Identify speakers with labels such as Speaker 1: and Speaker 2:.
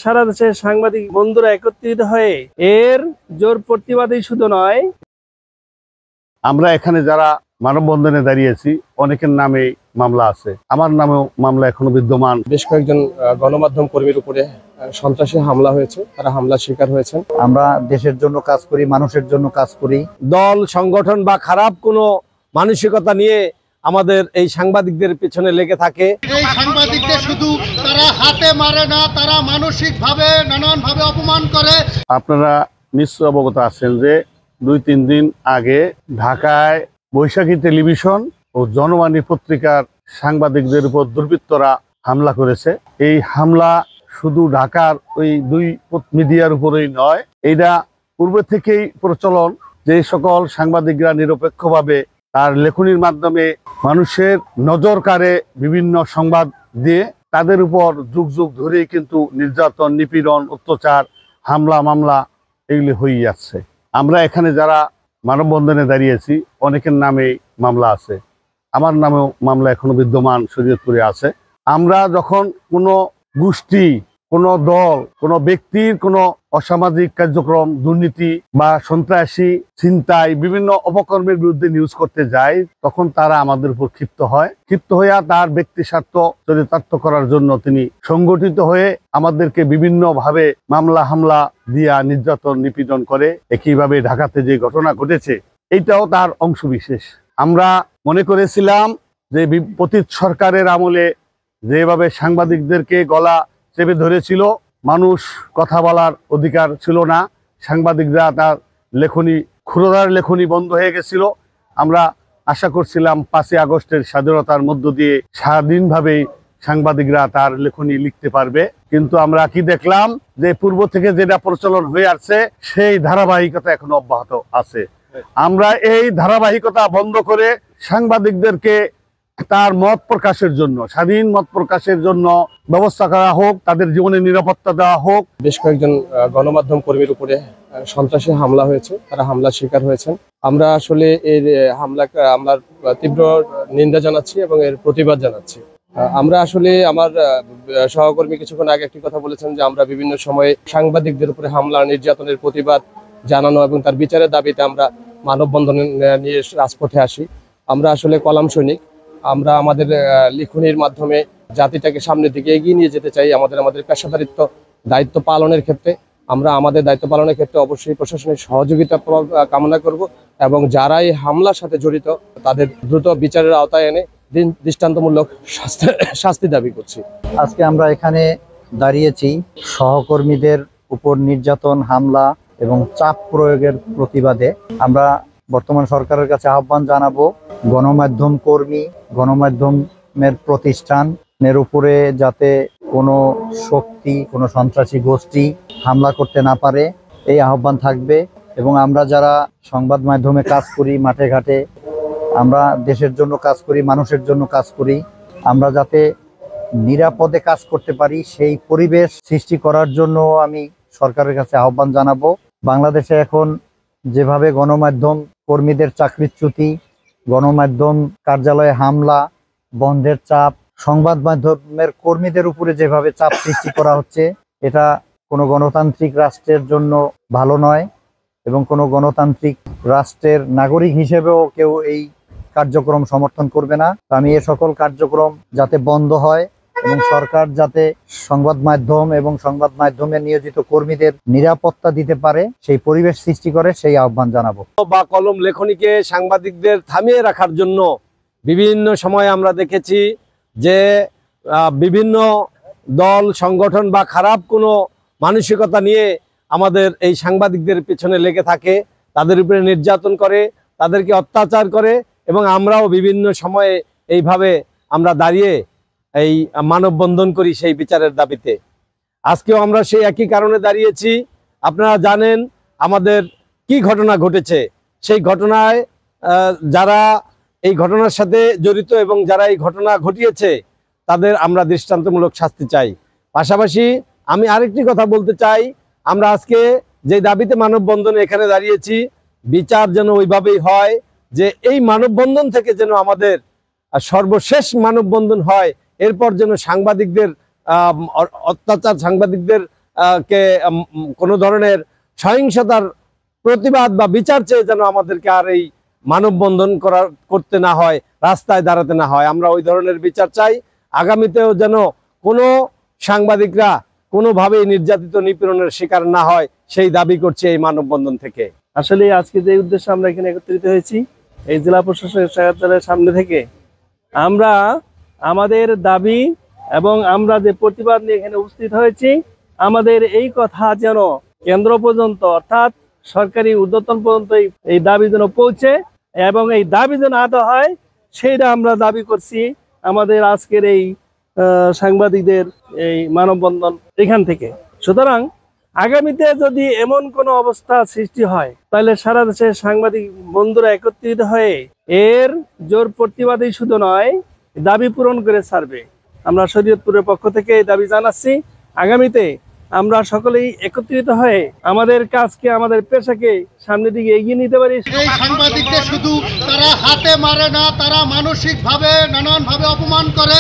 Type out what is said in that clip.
Speaker 1: সারা দেশের সাংবাদিক বন্ধুরা একত্রিত হয়ে এর জোর প্রতিবাদই শুধু নয়,
Speaker 2: আমরা এখানে যারা মানববন্ধনে দাঁড়িয়েছি অনেকের নামে মামলা আছে, আমার নামেও মামলা এখনো বিদ্যমান।
Speaker 3: বেশ কয়েকজন গণমাধ্যম কর্মীর উপরে সন্ত্রাসী হামলা হয়েছে, তারা হামলার শিকার হয়েছেন।
Speaker 4: আমরা দেশের জন্য কাজ করি, মানুষের জন্য কাজ করি।
Speaker 1: দল সংগঠন বা খারাপ কোনো মানসিকতা নিয়ে আমাদের এই সাংবাদিকদের পেছনে লেগে থাকে।
Speaker 5: এই সাংবাদিকদের শুধু তারা হাতে মারে না, তারা মানসিকভাবে নানানভাবে অপমান করে।
Speaker 2: আপনারা নিশ্চয় অবগত আছেন যে 2-3 দিন আগে ঢাকায় বৈশাখী টেলিভিশন ও জনবাণী পত্রিকার সাংবাদিকদের উপর দুর্বৃত্তরা হামলা করেছে। এই হামলা শুধু ঢাকার ওই 2 মিডিয়ার উপরেই নয়, এটা পূর্বে থেকেই প্রচলন যে সকল সাংবাদিকরা নিরপেক্ষভাবে তার লেখনির মাধ্যমে মানুষের নজর কাড়ে বিভিন্ন সংবাদ দিয়ে তাদের উপর যুগ যুগ ধরেই কিন্তু নির্যাতন, নিপীড়ন, অত্যাচার, হামলা মামলা এগুলি হয়ে যাচ্ছে। আমরা এখানে যারা মানববন্ধনে দাঁড়িয়েছি অনেকের নামে মামলা আছে, আমার নামেও মামলা এখনো বিদ্যমান শরীয়তপুরে আছে। আমরা যখন কোনো গোষ্ঠী, কোনো দল, কোনো ব্যক্তির কোনো অসামাজিক কার্যক্রম, দুর্নীতি বা সন্ত্রাসী, ছিনতাই, বিভিন্ন অপকর্মের বিরুদ্ধে নিউজ করতে যায়, তখন তারা আমাদের উপর ক্ষিপ্ত হয়। ক্ষিপ্ত হইয়া তার ব্যক্তি স্বার্থ চরিতার্থ করার জন্য তিনি সংগঠিত হয়ে আমাদেরকে বিভিন্নভাবে মামলা হামলা দিয়া নির্যাতন, নিপীড়ন করে। একইভাবে ঢাকাতে যে ঘটনা ঘটেছে এইটাও তার অংশবিশেষ। আমরা মনে করেছিলাম যে পতিত সরকারের আমলে যেভাবে সাংবাদিকদেরকে গলা চেপে ধরেছিল, মানুষ কথা বলার অধিকার ছিল না, সাংবাদিকরা তার লেখনী, ক্ষুরধার লেখনী বন্ধ হয়ে গেছিল। আমরা আশা করছিলাম 5ই আগস্টের স্বাধীনতার মধ্য দিয়ে স্বাধীনভাবেই সাংবাদিকরা তার লেখনী লিখতে পারবে, কিন্তু আমরা কি দেখলাম যে পূর্ব থেকে যেটা প্রচলন হয়ে আসছে সেই ধারাবাহিকতা এখনো অব্যাহত আছে। আমরা এই ধারাবাহিকতা বন্ধ করে সাংবাদিকদেরকে তার মত প্রকাশের জন্য, স্বাধীন মত প্রকাশের জন্য ব্যবস্থা করা হোক, তাদের জীবনের নিরাপত্তা দেওয়া হোক।
Speaker 3: বেশ কয়েকজন গণমাধ্যম কর্মীর উপরে সন্ত্রাসী হামলা হয়েছে, তারা হামলার শিকার হয়েছেন। আমরা আসলে এর আমরা তীব্র নিন্দা জানাচ্ছি এবং এর প্রতিবাদ জানাচ্ছি। আমরা আসলে আমার সহকর্মী কিছুক্ষণ আগে একটি কথা বলেছেন যে আমরা বিভিন্ন সময়ে সাংবাদিকদের উপরে হামলা, নির্যাতনের প্রতিবাদ জানানো এবং তার বিচারের দাবিতে আমরা মানববন্ধন নিয়ে রাজপথে আসি। আমরা আসলে কলাম সৈনিক, আমরা আমাদের লিখনির মাধ্যমে জাতিটাকে সামনের দিকে এগিয়ে নিয়ে যেতে চাই। আমাদের পেশাদারিত্ব দায়িত্ব পালনের ক্ষেত্রে আমরা আমাদের দায়িত্ব পালনের ক্ষেত্রে অবশ্যই প্রশাসনের সহযোগিতা কামনা করব এবং যারা এই হামলার সাথে জড়িত তাদের দ্রুত বিচারের আওতায় এনে দৃষ্টান্তমূলক শাস্তি দাবি করছি।
Speaker 4: আজকে আমরা এখানে দাঁড়িয়েছি সহকর্মীদের উপর নির্যাতন, হামলা এবং চাপ প্রয়োগের প্রতিবাদে। আমরা বর্তমান সরকারের কাছে আহ্বান জানাবো, গণমাধ্যম কর্মী, গণমাধ্যমের প্রতিষ্ঠানের উপরে যাতে কোনো শক্তি, কোনো সন্ত্রাসী গোষ্ঠী হামলা করতে না পারে, এই আহ্বান থাকবে। এবং আমরা যারা সংবাদ মাধ্যমে কাজ করি, মাঠে ঘাটে, আমরা দেশের জন্য কাজ করি, মানুষের জন্য কাজ করি, আমরা যাতে নিরাপদে কাজ করতে পারি সেই পরিবেশ সৃষ্টি করার জন্য আমি সরকারের কাছে আহ্বান জানাবো। বাংলাদেশে এখন যেভাবে গণমাধ্যম কর্মীদের চাকরিচ্যুতি, গণমাধ্যম কার্যালয়ে হামলা, বন্ধের চাপ, সংবাদ মাধ্যমের কর্মীদের উপরে যেভাবে চাপ সৃষ্টি করা হচ্ছে, এটা কোনো গণতান্ত্রিক রাষ্ট্রের জন্য ভালো নয় এবং কোনো গণতান্ত্রিক রাষ্ট্রের নাগরিক হিসেবেও কেউ এই কার্যক্রম সমর্থন করবে না। আমি এ সকল কার্যক্রম যাতে বন্ধ হয় এবং সরকার যাতে সংবাদ মাধ্যম এবং সংবাদ মাধ্যমে নিয়োজিত কর্মীদের নিরাপত্তা দিতে পারে সেই পরিবেশ সৃষ্টি করে, সেই আহ্বান জানাবো।
Speaker 1: বা কলম লেখনীকে সাংবাদিকদের থামিয়ে রাখার জন্য বিভিন্ন সময় আমরা দেখেছি যে বিভিন্ন দল সংগঠন বা খারাপ কোনো মানসিকতা নিয়ে আমাদের এই সাংবাদিকদের পেছনে লেগে থাকে, তাদের উপরে নির্যাতন করে, তাদেরকে অত্যাচার করে এবং আমরাও বিভিন্ন সময়ে এইভাবে আমরা দাঁড়িয়ে এই মানববন্ধন করি সেই বিচারের দাবিতে। আজকেও আমরা সেই একই কারণে দাঁড়িয়েছি। আপনারা জানেন আমাদের কি ঘটনা ঘটেছে, সেই ঘটনায় যারা এই ঘটনার সাথে জড়িত এবং যারা এই ঘটনা ঘটিয়েছে তাদের আমরা দৃষ্টান্তমূলক শাস্তি চাই। পাশাপাশি আমি আরেকটি কথা বলতে চাই, আমরা আজকে যে দাবিতে মানববন্ধনে এখানে দাঁড়িয়েছি, বিচার যেন ওইভাবেই হয় যে এই মানববন্ধন থেকে যেন আমাদের সর্বশেষ মানববন্ধন হয়, এরপর যেন সাংবাদিকদের অত্যাচার, সাংবাদিকদের কে কোনো ধরনের সহিংসতার প্রতিবাদ বা বিচার চেয়ে যেন আমাদেরকে আর এই মানববন্ধন করতে না হয়, রাস্তায় দাঁড়াতে না হয়। আমরা ওই ধরনের বিচার চাই। আগামীতেও যেন কোনো সাংবাদিকরা কোনোভাবেই নির্যাতিত নিপীড়নের শিকার না হয়, সেই দাবি করছে এই মানববন্ধন থেকে।
Speaker 6: আসলে আজকে যে উদ্দেশ্যে আমরা এখানে একত্রিত হয়েছি, এই জেলা প্রশাসনের কার্যালয়ের সামনে থেকে আমরা আমাদের দাবি এবং আমরা যে প্রতিবাদ নিয়ে এখানে উপস্থিত হয়েছি, আমাদের এই কথা যেন কেন্দ্র পর্যন্ত অর্থাৎ সরকারি ঊর্ধ্বতন পর্যন্ত এই দাবি যেন পৌঁছে এবং এই দাবি যেন আদায় হয়, সেইটা আমরা দাবি করছি আমাদের আজকের এই সাংবাদিকদের এই মানববন্ধন এখান থেকে। সুতরাং আগামীতে যদি এমন কোনো অবস্থা সৃষ্টি হয়, তাহলে সারা দেশের সাংবাদিক বন্ধুরা একত্রিত হয়ে এর জোর প্রতিবাদই শুধু নয়, দাবি পূরণ করে ছাড়বে। আমরা শরীয়তপুরের পক্ষ থেকে এই দাবি জানাচ্ছি। আগামীতে আমরা সকলেই একত্রিত হয়ে আমাদের কাজকে, আমাদের পেশাকে সামনের দিকে এগিয়ে নিতে পারি।
Speaker 5: এই সাংবাদিকদের শুধু তারা হাতে মারে না, তারা মানসিকভাবে নানানভাবে অপমান করে।